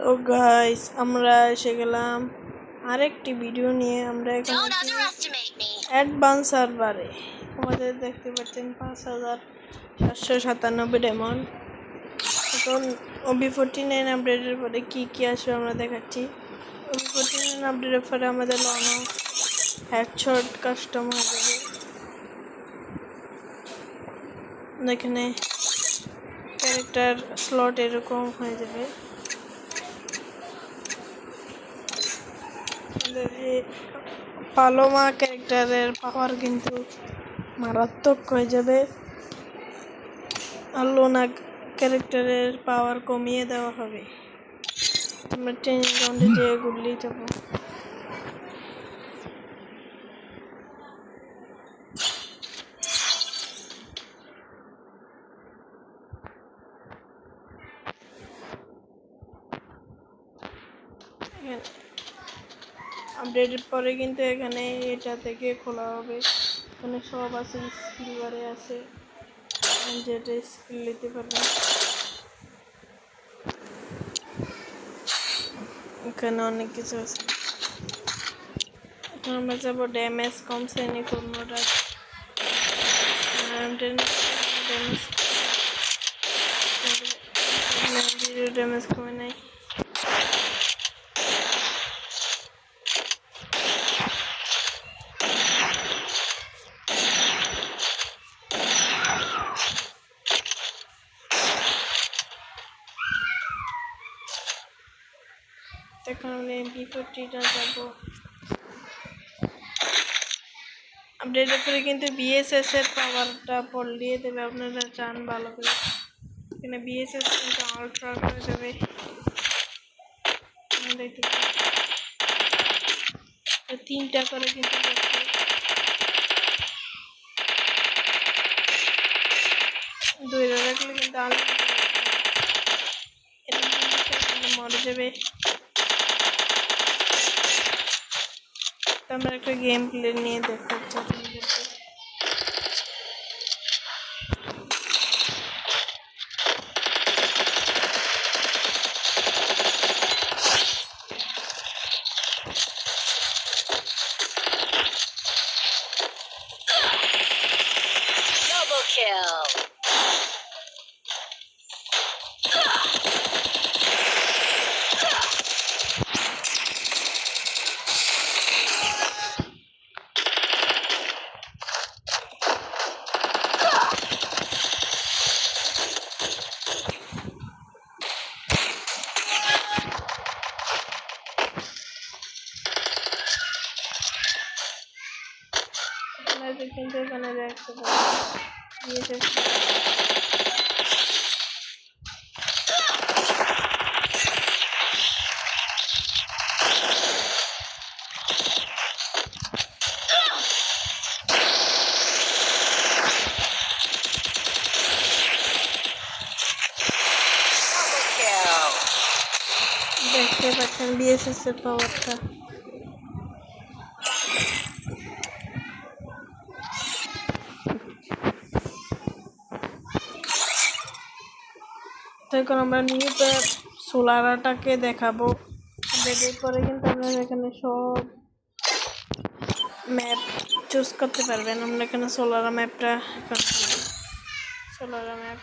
Hello guys, আমরা এসে গেলাম আরেকটি ভিডিও নিয়ে। আমরা এখানে অ্যাডভান্স সার্ভারে আমাদের দেখতে পাচ্ছেন 5797 ডায়মন্ড। এখন OB49 আপডেটের পরে কি আসবে আমরা দেখাচ্ছি। OB49 আপডেটের পরে আমাদের লনো হেডশট কাস্টম হয়ে যাবে। এখানে ক্যারেক্টার স্লট এরকম হয়ে যাবে। পালোমা ক্যারেক্টারের পাওয়ার কিন্তু মারাত্মক হয়ে যাবে, আর লোনা ক্যারেক্টারের পাওয়ার কমিয়ে দেওয়া হবে। আমরা ট্রেনিং গ্রাউন্ডে যেয়ে ঘুরলেই যাব। আপডেটের পরে কিন্তু এখানে এটা থেকে খোলা হবে। এখানে সব আছে, স্কিল বারে আছে, যেটা স্কিল নিতে পারবেন। এখানে অনেক কিছু আছে। এখন আমরা যাবো ড্যামেজ কম শ্রেণী কোনোটা ড্যামেজ কমে নাই। এখন আমরা MP40টা যাবো। আপডেটের পরে কিন্তু BSS এর পাওয়ারটা পড়িয়ে দেবে, আপনারা চান ভালো করে। এখানে BSS কিন্তু আল্ট্রা হয়ে যাবে। দেখতে 3টা করে কিন্তু দূরে রাখলে কিন্তু মরে যাবে। আমরা একটা গেম প্লে নিয়ে দেখাচ্ছি। Double kill. কিন্তু এখানে দেখতে দেখতে পাচ্ছেন BSS এর পাওয়ারটা। এখন আমরা নিউ প্যাপ সোলারাটাকে দেখাবো। দেখার পরে কিন্তু আপনারা এখানে সব ম্যাপ চুজ করতে পারবেন। আমরা এখানে সোলারা ম্যাপটা সোলারা ম্যাপ